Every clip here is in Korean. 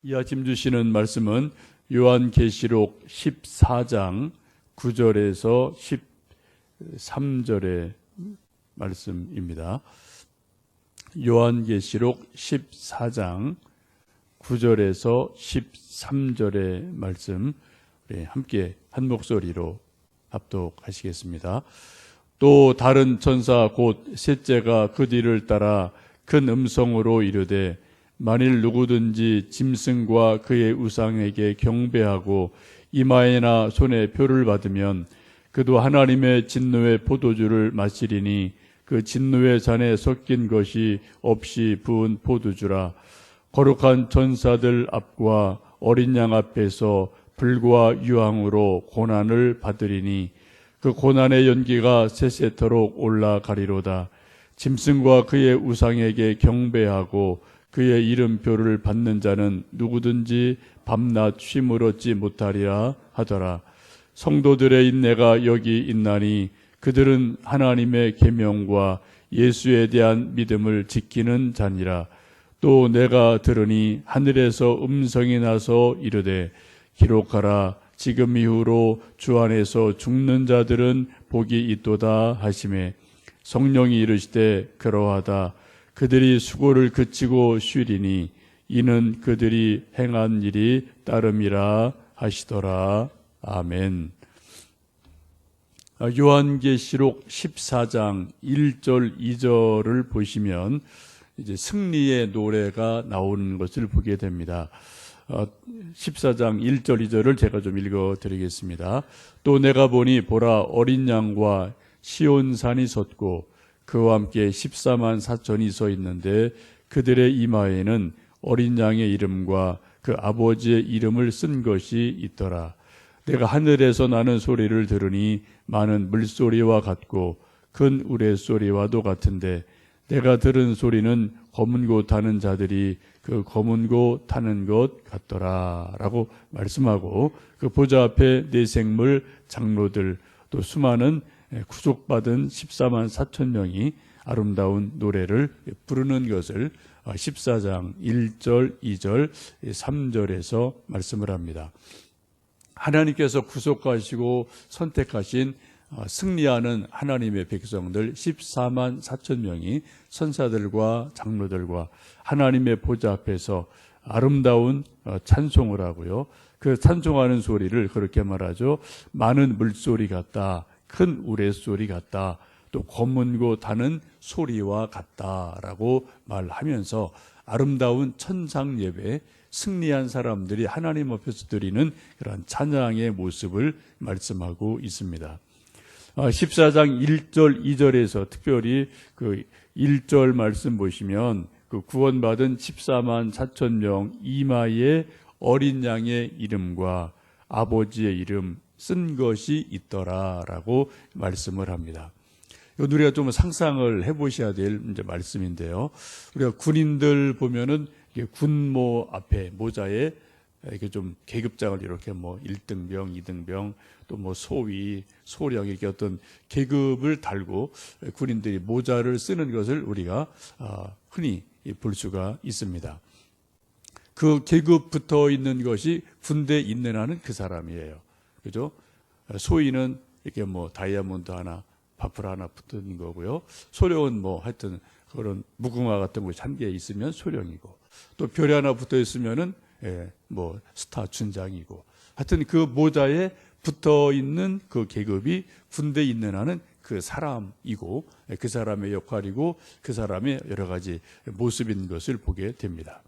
이 아침 주시는 말씀은 요한계시록 14장 9절에서 13절의 말씀입니다. 요한계시록 14장 9절에서 13절의 말씀 우리 함께 한 목소리로 합독하시겠습니다. 또 다른 천사 곧 셋째가 그 뒤를 따라 큰 음성으로 이르되 만일 누구든지 짐승과 그의 우상에게 경배하고 이마에나 손에 표를 받으면 그도 하나님의 진노의 포도주를 마시리니 그 진노의 잔에 섞인 것이 없이 부은 포도주라. 거룩한 천사들 앞과 어린 양 앞에서 불과 유황으로 고난을 받으리니 그 고난의 연기가 세세토록 올라가리로다. 짐승과 그의 우상에게 경배하고 그의 이름표를 받는 자는 누구든지 밤낮 쉼을 얻지 못하리라 하더라. 성도들의 인내가 여기 있나니 그들은 하나님의 계명과 예수에 대한 믿음을 지키는 자니라. 또 내가 들으니 하늘에서 음성이 나서 이르되 기록하라. 지금 이후로 주 안에서 죽는 자들은 복이 있도다 하시매 성령이 이르시되 그러하다. 그들이 수고를 그치고 쉬리니 이는 그들이 행한 일이 따름이라 하시더라. 아멘. 요한계시록 14장 1절 2절을 보시면 이제 승리의 노래가 나오는 것을 보게 됩니다. 14장 1절 2절을 제가 좀 읽어드리겠습니다. 또 내가 보니 보라 어린 양과 시온산이 섰고 그와 함께 14만 4천이 서 있는데 그들의 이마에는 어린 양의 이름과 그 아버지의 이름을 쓴 것이 있더라. 내가 하늘에서 나는 소리를 들으니 많은 물소리와 같고 큰 우레소리와도 같은데 내가 들은 소리는 검은 고 타는 자들이 그 검은 고 타는 것 같더라 라고 말씀하고 그 보좌 앞에 네 생물 장로들 또 수많은 구속받은 14만 4천 명이 아름다운 노래를 부르는 것을 14장 1절, 2절, 3절에서 말씀을 합니다. 하나님께서 구속하시고 선택하신 승리하는 하나님의 백성들 14만 4천 명이 선사들과 장로들과 하나님의 보좌 앞에서 아름다운 찬송을 하고요. 그 찬송하는 소리를 그렇게 말하죠. 많은 물소리 같다. 큰 우레소리 같다. 또 검은고 타는 소리와 같다라고 말하면서 아름다운 천상 예배, 승리한 사람들이 하나님 앞에서 드리는 그런 찬양의 모습을 말씀하고 있습니다. 14장 1절, 2절에서 특별히 그 1절 말씀 보시면 그 구원받은 14만 4천 명 이마에 어린 양의 이름과 아버지의 이름 쓴 것이 있더라라고 말씀을 합니다. 우리가 좀 상상을 해보셔야 될 이제 말씀인데요. 우리가 군인들 보면은 군모 앞에 모자에 이렇게 좀 계급장을 이렇게 뭐 1등병, 2등병, 또 뭐 소위, 소령 이렇게 어떤 계급을 달고 군인들이 모자를 쓰는 것을 우리가 흔히 볼 수가 있습니다. 그 계급 붙어 있는 것이 군대에 있는 한은 그 사람이에요. 그죠? 소위는 이렇게 뭐 다이아몬드 하나, 바풀 하나 붙은 거고요. 소령은 뭐 하여튼 그런 무궁화 같은 것이 한 개 있으면 소령이고, 또 별이 하나 붙어 있으면은 뭐 스타 춘장이고, 하여튼 그 모자에 붙어 있는 그 계급이 군대에 있는 한은 그 사람이고, 그 사람의 역할이고, 그 사람의 여러 가지 모습인 것을 보게 됩니다.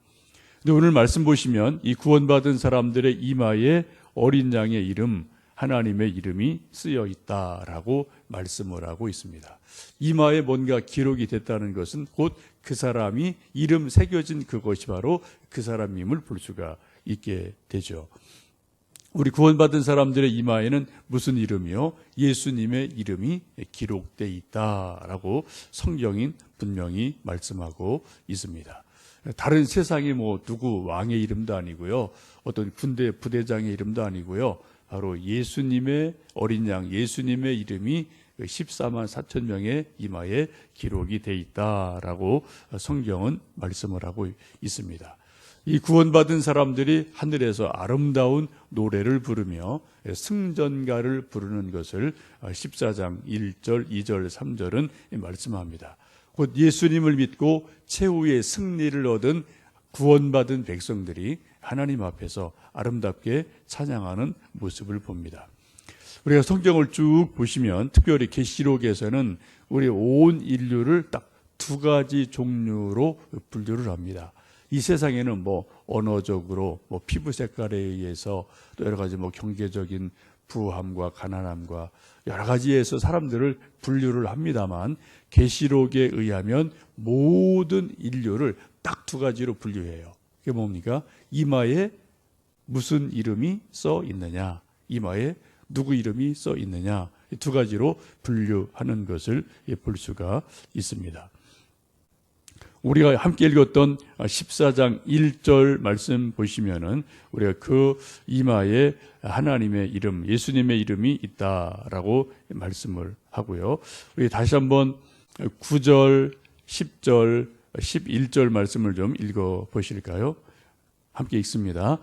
근데 오늘 말씀 보시면 이 구원받은 사람들의 이마에 어린 양의 이름, 하나님의 이름이 쓰여 있다라고 말씀을 하고 있습니다. 이마에 뭔가 기록이 됐다는 것은 곧 그 사람이 이름 새겨진 그것이 바로 그 사람임을 볼 수가 있게 되죠. 우리 구원받은 사람들의 이마에는 무슨 이름이요? 예수님의 이름이 기록되어 있다라고 성경인 분명히 말씀하고 있습니다. 다른 세상에 뭐 누구 왕의 이름도 아니고요. 어떤 군대 부대장의 이름도 아니고요. 바로 예수님의 어린 양, 예수님의 이름이 14만 4천 명의 이마에 기록이 돼 있다라고 성경은 말씀을 하고 있습니다. 이 구원받은 사람들이 하늘에서 아름다운 노래를 부르며 승전가를 부르는 것을 14장 1절, 2절, 3절은 말씀합니다. 곧 예수님을 믿고 최후의 승리를 얻은 구원받은 백성들이 하나님 앞에서 아름답게 찬양하는 모습을 봅니다. 우리가 성경을 쭉 보시면 특별히 계시록에서는 우리 온 인류를 딱 두 가지 종류로 분류를 합니다. 이 세상에는 뭐 언어적으로 뭐 피부 색깔에 의해서 또 여러 가지 뭐 경제적인 부함과 가난함과 여러 가지에서 사람들을 분류를 합니다만 계시록에 의하면 모든 인류를 딱 두 가지로 분류해요. 그게 뭡니까? 이마에 무슨 이름이 써 있느냐, 이마에 누구 이름이 써 있느냐, 이 두 가지로 분류하는 것을 볼 수가 있습니다. 우리가 함께 읽었던 14장 1절 말씀 보시면은 우리가 그 이마에 하나님의 이름, 예수님의 이름이 있다라고 말씀을 하고요. 우리 다시 한번 9절, 10절, 11절 말씀을 좀 읽어 보실까요? 함께 읽습니다.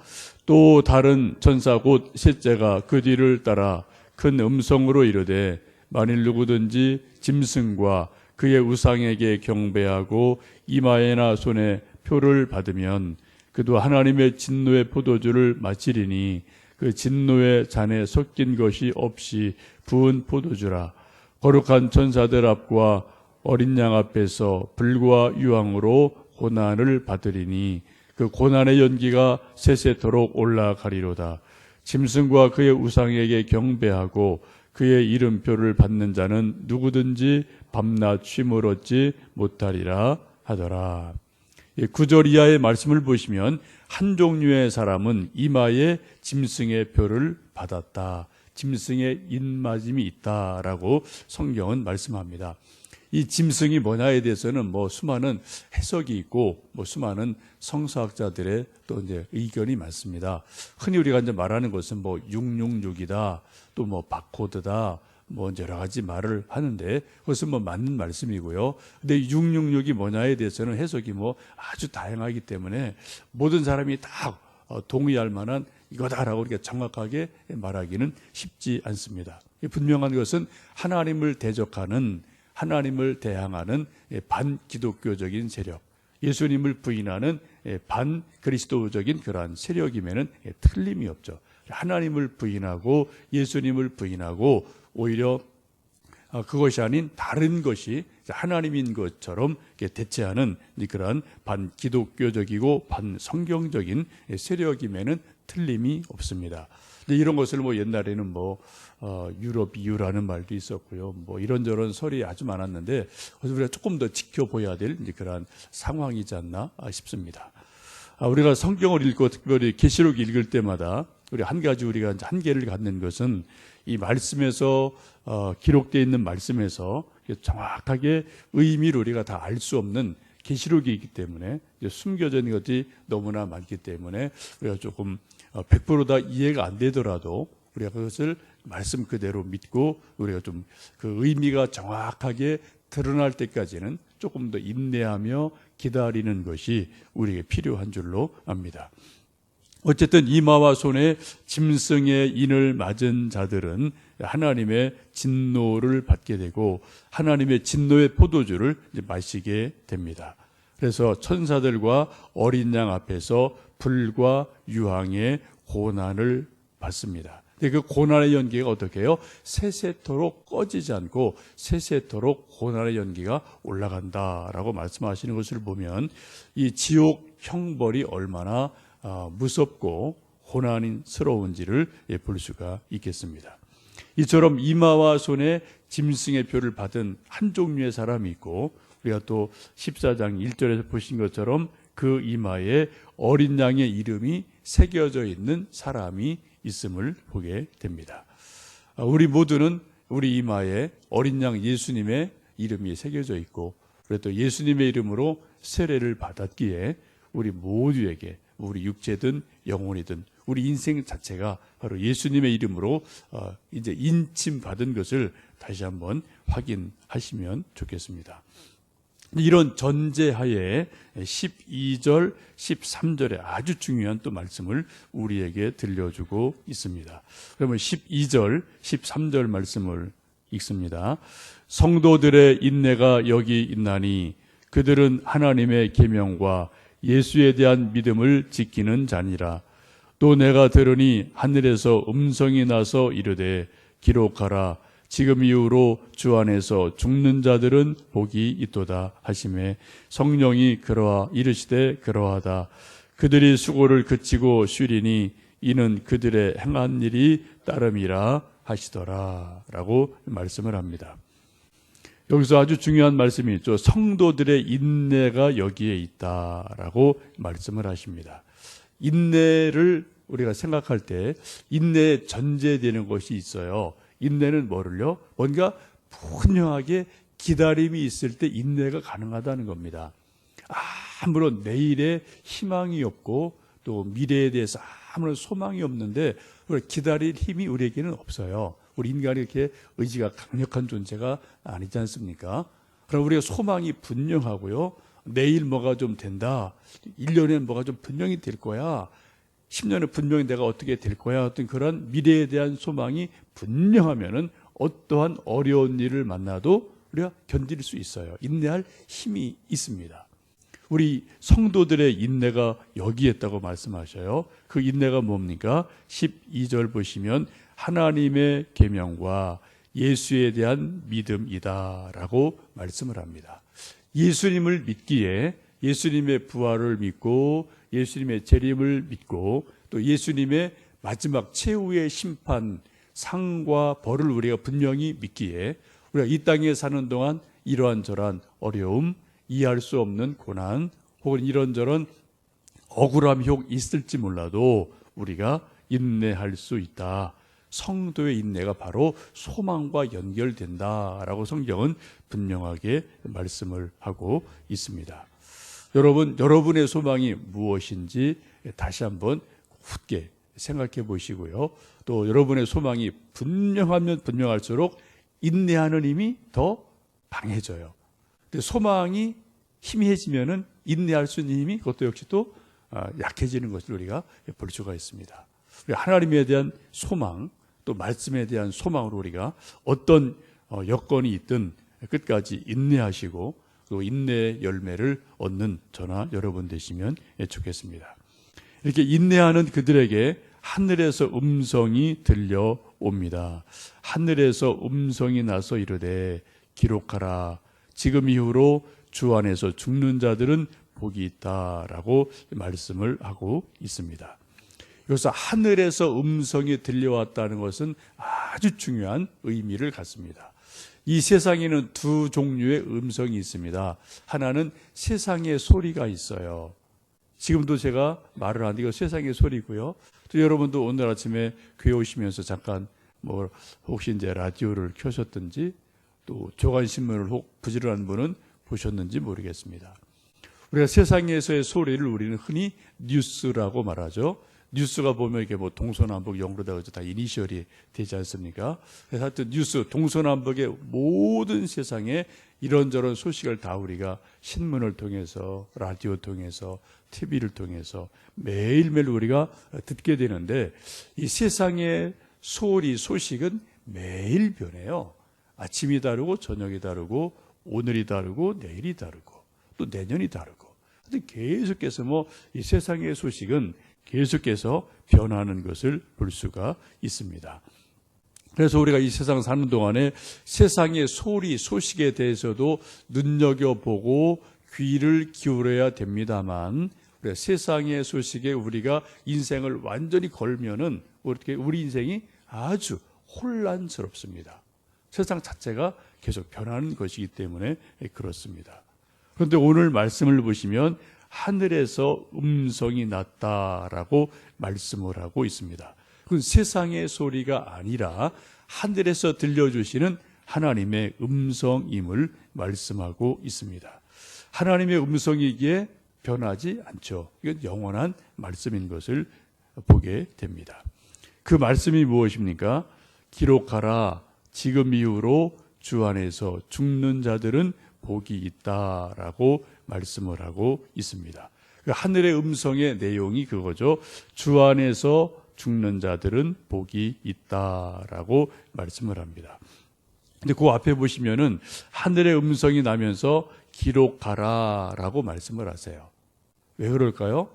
또 다른 천사 곧 셋째가 그 뒤를 따라 큰 음성으로 이르되 만일 누구든지 짐승과 그의 우상에게 경배하고 이마에나 손에 표를 받으면 그도 하나님의 진노의 포도주를 마시리니 그 진노의 잔에 섞인 것이 없이 부은 포도주라. 거룩한 천사들 앞과 어린 양 앞에서 불과 유황으로 고난을 받으리니 그 고난의 연기가 세세토록 올라가리로다. 짐승과 그의 우상에게 경배하고 그의 이름표를 받는 자는 누구든지 밤낮 쉼을 얻지 못하리라 하더라. 9절 이하의 말씀을 보시면 한 종류의 사람은 이마에 짐승의 표를 받았다. 짐승의 인맞음이 있다라고 성경은 말씀합니다. 이 짐승이 뭐냐에 대해서는 뭐 수많은 해석이 있고 뭐 수많은 성서학자들의 또 이제 의견이 많습니다. 흔히 우리가 이제 말하는 것은 뭐 666이다, 또 뭐 바코드다, 뭐 여러 가지 말을 하는데 그것은 뭐 맞는 말씀이고요. 근데 666이 뭐냐에 대해서는 해석이 뭐 아주 다양하기 때문에 모든 사람이 다 동의할 만한 이거다라고 우리가 정확하게 말하기는 쉽지 않습니다. 분명한 것은 하나님을 대적하는, 하나님을 대항하는 반기독교적인 세력, 예수님을 부인하는 반그리스도적인 그러한 세력이면은 틀림이 없죠. 하나님을 부인하고 예수님을 부인하고 오히려 그것이 아닌 다른 것이 하나님인 것처럼 대체하는 그러한 반기독교적이고 반성경적인 세력이면은 틀림이 없습니다. 근데 이런 것을 뭐 옛날에는 뭐 유럽 이유라는 말도 있었고요. 뭐 이런저런 설이 아주 많았는데 그래서 우리가 조금 더 지켜보아야 될 그러한 상황이지 않나 싶습니다. 우리가 성경을 읽고 특별히 계시록 읽을 때마다 우리 한 가지 우리가 한계를 갖는 것은 이 말씀에서 기록되어 있는 말씀에서 정확하게 의미를 우리가 다 알 수 없는 계시록이 있기 때문에 숨겨져 있는 것이 너무나 많기 때문에 우리가 조금 100% 다 이해가 안 되더라도 우리가 그것을 말씀 그대로 믿고 우리가 좀 그 의미가 정확하게 드러날 때까지는 조금 더 인내하며 기다리는 것이 우리에게 필요한 줄로 압니다. 어쨌든 이마와 손에 짐승의 인을 맞은 자들은 하나님의 진노를 받게 되고 하나님의 진노의 포도주를 마시게 됩니다. 그래서 천사들과 어린 양 앞에서 불과 유황의 고난을 받습니다. 근데 그 고난의 연기가 어떻게 해요? 세세토록 꺼지지 않고 세세토록 고난의 연기가 올라간다라고 말씀하시는 것을 보면 이 지옥 형벌이 얼마나 무섭고 고난스러운지를 볼 수가 있겠습니다. 이처럼 이마와 손에 짐승의 표를 받은 한 종류의 사람이 있고 우리가 또 14장 1절에서 보신 것처럼 그 이마에 어린 양의 이름이 새겨져 있는 사람이 있음을 보게 됩니다. 우리 모두는 우리 이마에 어린 양 예수님의 이름이 새겨져 있고 그리고 또 예수님의 이름으로 세례를 받았기에 우리 모두에게 우리 육체든 영혼이든 우리 인생 자체가 바로 예수님의 이름으로 이제 인침받은 것을 다시 한번 확인하시면 좋겠습니다. 이런 전제하에 12절, 13절에 아주 중요한 또 말씀을 우리에게 들려주고 있습니다. 그러면 12절, 13절 말씀을 읽습니다. 성도들의 인내가 여기 있나니 그들은 하나님의 계명과 예수에 대한 믿음을 지키는 자니라. 또 내가 들으니 하늘에서 음성이 나서 이르되 기록하라. 지금 이후로 주 안에서 죽는 자들은 복이 있도다 하시매 성령이 이르시되 그러하다. 그들이 수고를 그치고 쉬리니 이는 그들의 행한 일이 따름이라 하시더라 라고 말씀을 합니다. 여기서 아주 중요한 말씀이 있죠. 성도들의 인내가 여기에 있다라고 말씀을 하십니다. 인내를 우리가 생각할 때 인내에 전제되는 것이 있어요. 인내는 뭐를요? 뭔가 분명하게 기다림이 있을 때 인내가 가능하다는 겁니다. 아무런 내일에 희망이 없고 또 미래에 대해서 아무런 소망이 없는데 기다릴 힘이 우리에게는 없어요. 우리 인간이 이렇게 의지가 강력한 존재가 아니지 않습니까? 그럼 우리가 소망이 분명하고요. 내일 뭐가 좀 된다. 1년엔 뭐가 좀 분명히 될 거야. 10년에 분명히 내가 어떻게 될 거야. 어떤 그런 미래에 대한 소망이 분명하면은 어떠한 어려운 일을 만나도 우리가 견딜 수 있어요. 인내할 힘이 있습니다. 우리 성도들의 인내가 여기에 있다고 말씀하셔요. 그 인내가 뭡니까? 12절 보시면 하나님의 계명과 예수에 대한 믿음이다라고 말씀을 합니다. 예수님을 믿기에 예수님의 부활을 믿고 예수님의 재림을 믿고 또 예수님의 마지막 최후의 심판, 상과 벌을 우리가 분명히 믿기에 우리가 이 땅에 사는 동안 이러한저러한 어려움, 이해할 수 없는 고난 혹은 이런저런 억울함이 있을지 몰라도 우리가 인내할 수 있다. 성도의 인내가 바로 소망과 연결된다라고 성경은 분명하게 말씀을 하고 있습니다. 여러분의 소망이 무엇인지 다시 한번 굳게 생각해 보시고요. 또 여러분의 소망이 분명하면 분명할수록 인내하는 힘이 더 강해져요. 근데 소망이 희미해지면은 인내할 수 있는 힘이 그것도 역시 또 약해지는 것을 우리가 볼 수가 있습니다. 하나님에 대한 소망, 또 말씀에 대한 소망으로 우리가 어떤 여건이 있든 끝까지 인내하시고 또 인내의 열매를 얻는 저나 여러분 되시면 좋겠습니다. 이렇게 인내하는 그들에게 하늘에서 음성이 들려옵니다. 하늘에서 음성이 나서 이르되 기록하라. 지금 이후로 주 안에서 죽는 자들은 복이 있다라고 말씀을 하고 있습니다. 여기서 하늘에서 음성이 들려왔다는 것은 아주 중요한 의미를 갖습니다. 이 세상에는 두 종류의 음성이 있습니다. 하나는 세상의 소리가 있어요. 지금도 제가 말을 하는데 이거 세상의 소리고요. 또 여러분도 오늘 아침에 교회 오시면서 잠깐 혹시 이제 라디오를 켜셨든지 또 조간신문을 혹 부지런한 분은 보셨는지 모르겠습니다. 우리가 세상에서의 소리를 우리는 흔히 뉴스라고 말하죠. 뉴스가 보면 이게 동서남북 영어로 다 이니셜이 되지 않습니까? 그래서 하여튼 뉴스, 동서남북의 모든 세상에 이런저런 소식을 다 우리가 신문을 통해서, 라디오 통해서, TV를 통해서 매일매일 우리가 듣게 되는데 이 세상의 소식은 매일 변해요. 아침이 다르고 저녁이 다르고 오늘이 다르고 내일이 다르고 또 내년이 다르고 계속해서 이 세상의 소식은 계속해서 변하는 것을 볼 수가 있습니다. 그래서 우리가 이 세상 사는 동안에 세상의 소식에 대해서도 눈여겨보고 귀를 기울여야 됩니다만 우리가 세상의 소식에 우리가 인생을 완전히 걸면은 우리 인생이 아주 혼란스럽습니다. 세상 자체가 계속 변하는 것이기 때문에 그렇습니다. 그런데 오늘 말씀을 보시면 하늘에서 음성이 났다라고 말씀을 하고 있습니다. 그건 세상의 소리가 아니라 하늘에서 들려주시는 하나님의 음성임을 말씀하고 있습니다. 하나님의 음성이기에 변하지 않죠. 이건 영원한 말씀인 것을 보게 됩니다. 그 말씀이 무엇입니까? 기록하라. 지금 이후로 주 안에서 죽는 자들은 복이 있다라고 말씀을 하고 있습니다. 그 하늘의 음성의 내용이 그거죠. 주 안에서 죽는 자들은 복이 있다라고 말씀을 합니다. 근데 그 앞에 보시면은 하늘의 음성이 나면서 기록하라라고 말씀을 하세요. 왜 그럴까요?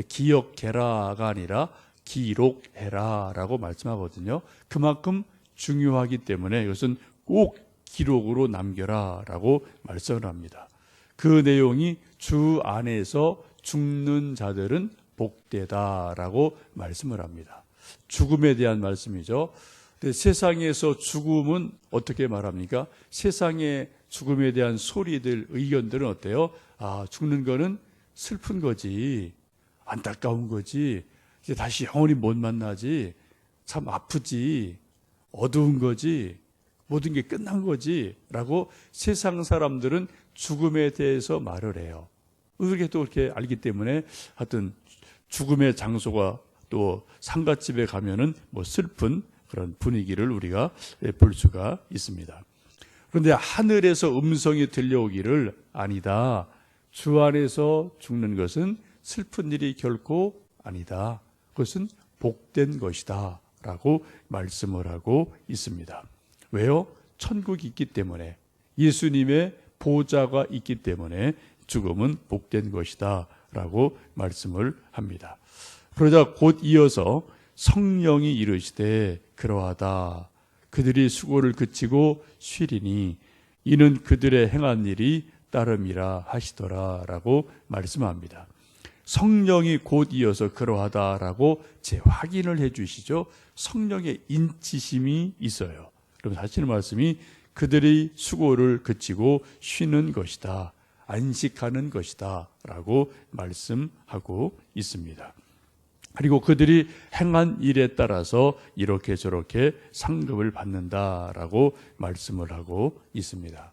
기억해라가 아니라 기록해라라고 말씀하거든요. 그만큼 중요하기 때문에 이것은 꼭 기록으로 남겨라라고 말씀을 합니다. 그 내용이 주 안에서 죽는 자들은 복되다라고 말씀을 합니다. 죽음에 대한 말씀이죠. 근데 세상에서 죽음은 어떻게 말합니까? 세상의 죽음에 대한 소리들, 의견들은 어때요? 아, 죽는 거는 슬픈 거지, 안타까운 거지, 이제 다시 영원히 못 만나지, 참 아프지, 어두운 거지, 모든 게 끝난 거지 라고 세상 사람들은 죽음에 대해서 말을 해요. 그렇게 또 그렇게 알기 때문에 하여튼 죽음의 장소가 또 상갓집에 가면은 뭐 슬픈 그런 분위기를 우리가 볼 수가 있습니다. 그런데 하늘에서 음성이 들려오기를 아니다. 주 안에서 죽는 것은 슬픈 일이 결코 아니다. 그것은 복된 것이다. 라고 말씀을 하고 있습니다. 왜요? 천국이 있기 때문에, 예수님의 보좌가 있기 때문에 죽음은 복된 것이다. 라고 말씀을 합니다. 그러자 곧 이어서 성령이 이르시되 그러하다. 그들이 수고를 그치고 쉬리니 이는 그들의 행한 일이 따름이라 하시더라 라고 말씀합니다. 성령이 곧 이어서 그러하다라고 재확인을 해 주시죠. 성령의 인치심이 있어요. 그럼 하시는 말씀이 그들이 수고를 그치고 쉬는 것이다. 안식하는 것이다 라고 말씀하고 있습니다. 그리고 그들이 행한 일에 따라서 이렇게 저렇게 상급을 받는다라고 말씀을 하고 있습니다.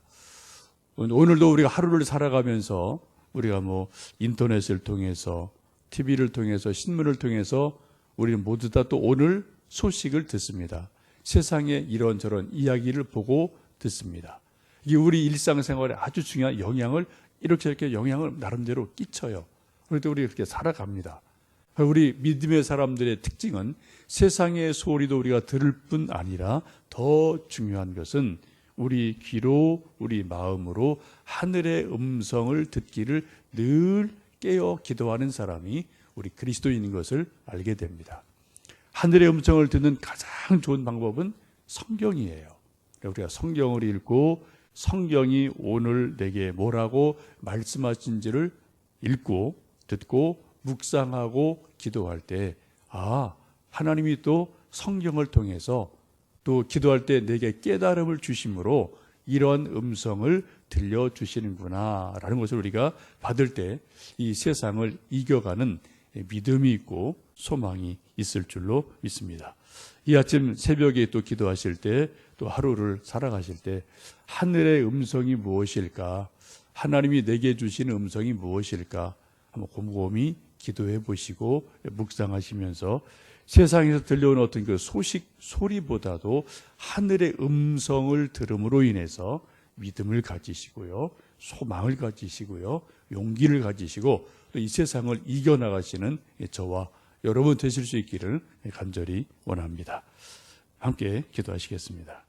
오늘도 우리가 하루를 살아가면서 우리가 뭐 인터넷을 통해서, TV를 통해서, 신문을 통해서 우리는 모두 다 또 오늘 소식을 듣습니다. 세상에 이런저런 이야기를 보고 듣습니다. 이게 우리 일상생활에 아주 중요한 영향을, 이렇게 영향을 나름대로 끼쳐요. 그런데 우리 그렇게 살아갑니다. 우리 믿음의 사람들의 특징은 세상의 소리도 우리가 들을 뿐 아니라 더 중요한 것은 우리 귀로, 우리 마음으로 하늘의 음성을 듣기를 늘 깨어 기도하는 사람이 우리 그리스도인인 것을 알게 됩니다. 하늘의 음성을 듣는 가장 좋은 방법은 성경이에요. 우리가 성경을 읽고 성경이 오늘 내게 뭐라고 말씀하신지를 읽고 듣고 묵상하고 기도할 때, 아, 하나님이 또 성경을 통해서 또 기도할 때 내게 깨달음을 주심으로 이런 음성을 들려주시는구나 라는 것을 우리가 받을 때 이 세상을 이겨가는 믿음이 있고 소망이 있을 줄로 믿습니다. 이 아침 새벽에 또 기도하실 때, 또 하루를 살아가실 때 하늘의 음성이 무엇일까, 하나님이 내게 주시는 음성이 무엇일까 한번 곰곰이 기도해 보시고 묵상하시면서 세상에서 들려오는 어떤 그 소리보다도 하늘의 음성을 들음으로 인해서 믿음을 가지시고요, 소망을 가지시고요, 용기를 가지시고 또 이 세상을 이겨나가시는 저와 여러분 되실 수 있기를 간절히 원합니다. 함께 기도하시겠습니다.